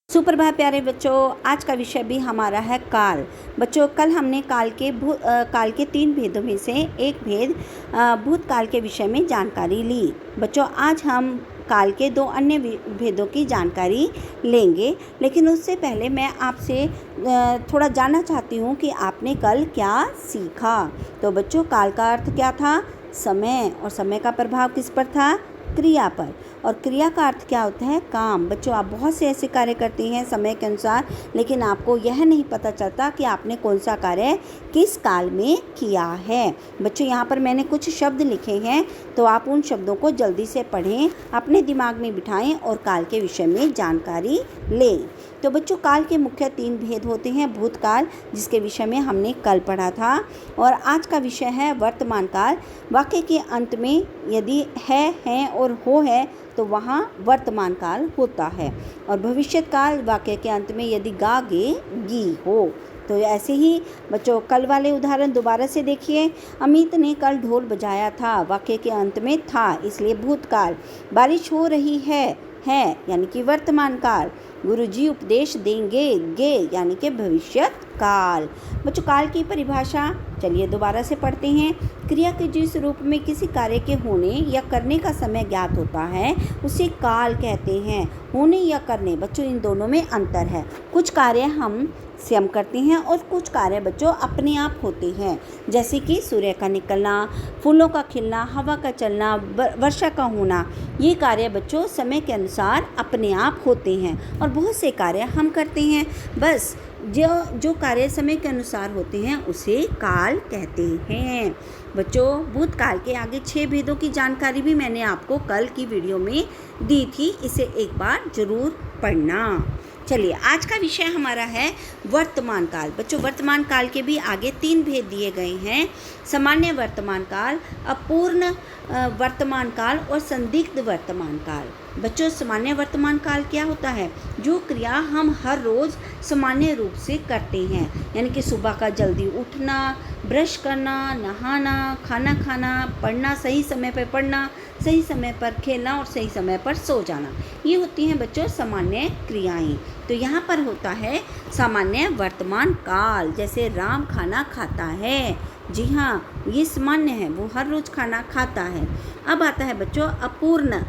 सुप्रभात प्यारे बच्चों। आज का विषय भी हमारा है काल। बच्चों, कल हमने काल के 3 भेदों में से एक भेद भूतकाल के विषय में जानकारी ली। बच्चों, आज हम काल के 2 अन्य भेदों की जानकारी लेंगे, लेकिन उससे पहले मैं आपसे थोड़ा जानना चाहती हूँ कि आपने कल क्या सीखा। तो बच्चों, काल का अर्थ क्या था? समय। और समय का प्रभाव किस पर था? क्रिया पर। और क्रिया का अर्थ क्या होता है? काम। बच्चों, आप बहुत से ऐसे कार्य करते हैं समय के अनुसार, लेकिन आपको यह नहीं पता चलता कि आपने कौन सा कार्य किस काल में किया है। बच्चों, यहाँ पर मैंने कुछ शब्द लिखे हैं, तो आप उन शब्दों को जल्दी से पढ़ें, अपने दिमाग में बिठाएं और काल के विषय में जानकारी लें। तो बच्चों, काल के मुख्य 3 भेद होते हैं। भूतकाल, जिसके विषय में हमने कल पढ़ा था, और आज का विषय है वर्तमान काल। वाक्य के अंत में यदि है और हो है तो वहाँ वर्तमान काल होता है, और भविष्य काल वाक्य के अंत में यदि गा गे गी हो। तो ऐसे ही बच्चों, कल वाले उदाहरण दोबारा से देखिए। अमित ने कल ढोल बजाया था, वाक्य के अंत में था, इसलिए भूतकाल। बारिश हो रही है यानी कि वर्तमान काल। गुरुजी उपदेश देंगे, गे यानी कि भविष्य काल। बच्चों, काल की परिभाषा चलिए दोबारा से पढ़ते हैं। क्रिया के जिस रूप में किसी कार्य के होने या करने का समय ज्ञात होता है उसे काल कहते हैं। होने या करने, बच्चों, इन दोनों में अंतर है। कुछ कार्य हम स्वयं करते हैं और कुछ कार्य बच्चों अपने आप होते हैं, जैसे कि सूर्य का निकलना, फूलों का खिलना, हवा का चलना, वर्षा का होना। ये कार्य बच्चों समय के अनुसार अपने आप होते हैं, और बहुत से कार्य हम करते हैं। बस जो कार्य समय के अनुसार होते हैं उसे काल कहते हैं। बच्चों, भूतकाल के आगे 6 भेदों की जानकारी भी मैंने आपको कल की वीडियो में दी थी, इसे एक बार जरूर पढ़ना। चलिए, आज का विषय हमारा है वर्तमान काल। बच्चों, वर्तमान काल के भी आगे 3 भेद दिए गए हैं। सामान्य वर्तमान काल, अपूर्ण वर्तमान काल और संदिग्ध वर्तमान काल। बच्चों, सामान्य वर्तमान काल क्या होता है? जो क्रिया हम हर रोज़ सामान्य रूप से करते हैं, यानी कि सुबह का जल्दी उठना, ब्रश करना, नहाना, खाना खाना, पढ़ना, सही समय पर पढ़ना, सही समय पर खेलना और सही समय पर सो जाना, ये होती हैं बच्चों सामान्य क्रियाएं। तो यहाँ पर होता है सामान्य वर्तमान काल। जैसे राम खाना खाता है, जी हाँ, ये सामान्य है, वो हर रोज़ खाना खाता है। अब आता है बच्चों अपूर्ण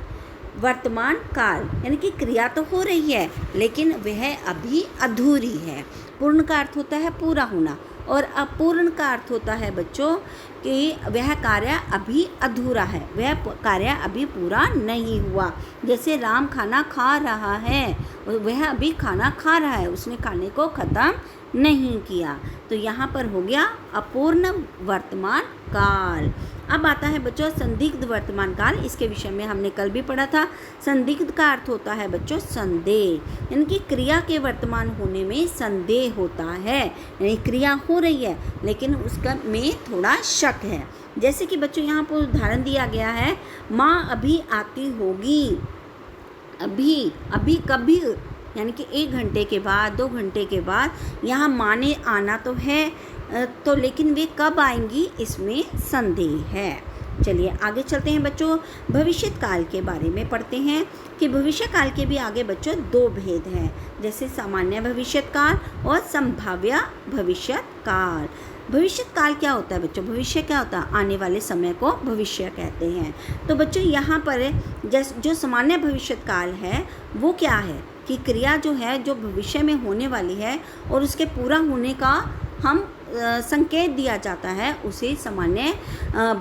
वर्तमान काल, यानी कि क्रिया तो हो रही है लेकिन वह अभी अधूरी है। पूर्ण का अर्थ होता है पूरा होना, और अपूर्ण का अर्थ होता है बच्चों कि वह कार्य अभी अधूरा है, वह कार्य अभी पूरा नहीं हुआ। जैसे राम खाना खा रहा है, वह अभी खाना खा रहा है, उसने खाने को ख़त्म नहीं किया। तो यहाँ पर हो गया अपूर्ण वर्तमान काल। अब आता है बच्चों संदिग्ध वर्तमान काल। इसके विषय में हमने कल भी पढ़ा था। संदिग्ध का अर्थ होता है बच्चों संदेह, यानी कि क्रिया के वर्तमान होने में संदेह होता है, यानी क्रिया हो रही है लेकिन उसका में थोड़ा शक है। जैसे कि बच्चों यहाँ पर उदाहरण दिया गया है, माँ अभी आती होगी। अभी कभी, यानी कि 1 घंटे के बाद, 2 घंटे के बाद। यहाँ माँ ने आना तो है, तो लेकिन वे कब आएंगी इसमें संदेह है। चलिए आगे चलते हैं बच्चों, भविष्य काल के बारे में पढ़ते हैं कि भविष्य काल के भी आगे बच्चों 2 भेद हैं, जैसे सामान्य भविष्य काल और संभाव्य भविष्य काल। भविष्य काल क्या होता है बच्चों? भविष्य क्या होता है? आने वाले समय को भविष्य कहते हैं। तो बच्चों यहाँ पर जो सामान्य भविष्य काल है वो क्या है कि क्रिया जो है जो भविष्य में होने वाली है और उसके पूरा होने का हम संकेत दिया जाता है, उसे सामान्य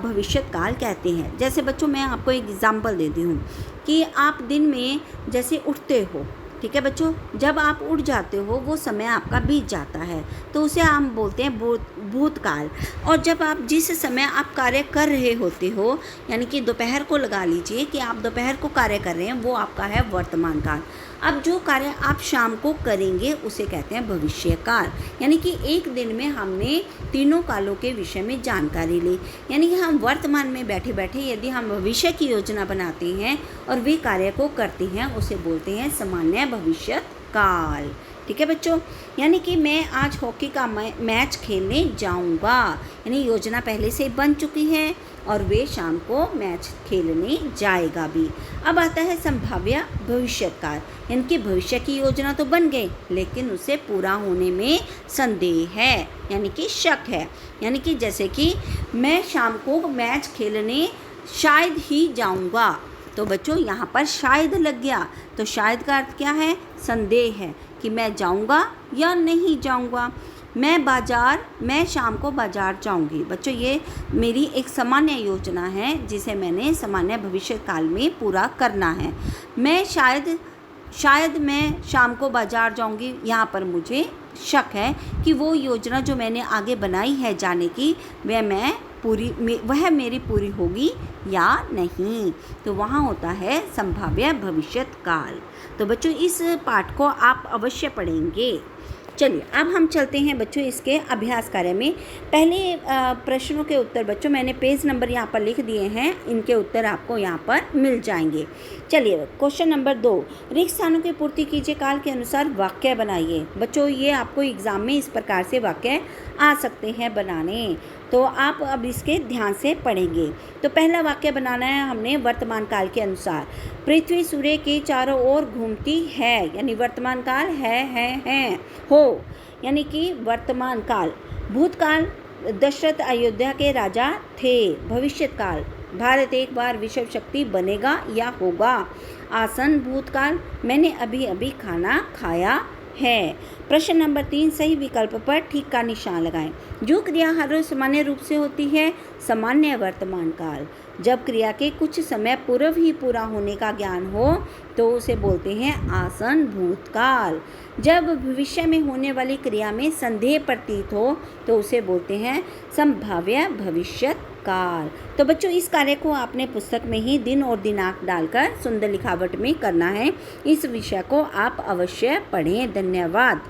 भविष्य काल कहते हैं। जैसे बच्चों मैं आपको एक एग्जांपल देती हूँ कि आप दिन में जैसे उठते हो, ठीक है बच्चों, जब आप उठ जाते हो वो समय आपका बीत जाता है, तो उसे हम बोलते हैं भूतकाल। और जब आप जिस समय आप कार्य कर रहे होते हो, यानी कि दोपहर को लगा लीजिए कि आप दोपहर को कार्य कर रहे हैं, वो आपका है वर्तमान काल। अब जो कार्य आप शाम को करेंगे उसे कहते हैं भविष्य काल। यानी कि एक दिन में हमने तीनों कालों के विषय में जानकारी ली, यानी कि हम वर्तमान में बैठे बैठे यदि हम भविष्य की योजना बनाते हैं और वे कार्य को करते हैं, उसे बोलते हैं सामान्य भविष्य काल। ठीक है बच्चों, यानी कि मैं आज हॉकी का मैच खेलने जाऊंगा, यानी योजना पहले से बन चुकी है, और वे शाम को मैच खेलने जाएगा भी। अब आता है संभाव्य भविष्यकाल, यानी कि भविष्य की योजना तो बन गई लेकिन उसे पूरा होने में संदेह है, यानी कि शक है। यानी कि जैसे कि मैं शाम को मैच खेलने शायद ही जाऊंगा, तो बच्चों यहाँ पर शायद लग गया, तो शायद का अर्थ क्या है? संदेह है कि मैं जाऊंगा या नहीं जाऊंगा। मैं शाम को बाजार जाऊंगी। बच्चों ये मेरी एक सामान्य योजना है जिसे मैंने सामान्य भविष्य काल में पूरा करना है। मैं शायद मैं शाम को बाजार जाऊंगी, यहाँ पर मुझे शक है कि वो योजना जो मैंने आगे बनाई है जाने की वह मेरी पूरी होगी या नहीं। तो वहाँ होता है संभाव्य भविष्यत काल। तो बच्चों इस पाठ को आप अवश्य पढ़ेंगे। चलिए अब हम चलते हैं बच्चों इसके अभ्यास कार्य में। पहले प्रश्नों के उत्तर बच्चों मैंने पेज नंबर यहाँ पर लिख दिए हैं, इनके उत्तर आपको यहाँ पर मिल जाएंगे। चलिए क्वेश्चन नंबर 2, रिक्त स्थानों की पूर्ति कीजिए, काल के अनुसार वाक्य बनाइए। बच्चों ये आपको एग्जाम में इस प्रकार से वाक्य आ सकते हैं बनाने, तो आप अब इसके ध्यान से पढ़ेंगे। तो पहला वाक्य बनाना है हमने वर्तमान काल के अनुसार। पृथ्वी सूर्य के चारों ओर घूमती है, यानी वर्तमान काल है हो, यानी कि वर्तमान काल। भूतकाल दशरथ अयोध्या के राजा थे। भविष्यत काल भारत एक बार विश्व शक्ति बनेगा या होगा। आसन भूतकाल मैंने अभी अभी खाना खाया है। प्रश्न नंबर 3, सही विकल्प पर ठीक का निशान लगाएं। जो क्रिया हर रोज सामान्य रूप से होती है, सामान्य वर्तमान काल। जब क्रिया के कुछ समय पूर्व ही पूरा होने का ज्ञान हो तो उसे बोलते हैं आसन भूतकाल। जब भविष्य में होने वाली क्रिया में संदेह प्रतीत हो तो उसे बोलते हैं संभाव्य भविष्यत काल। तो बच्चों इस कार्य को आपने पुस्तक में ही दिन और दिनांक डालकर सुंदर लिखावट में करना है। इस विषय को आप अवश्य पढ़ें। धन्यवाद।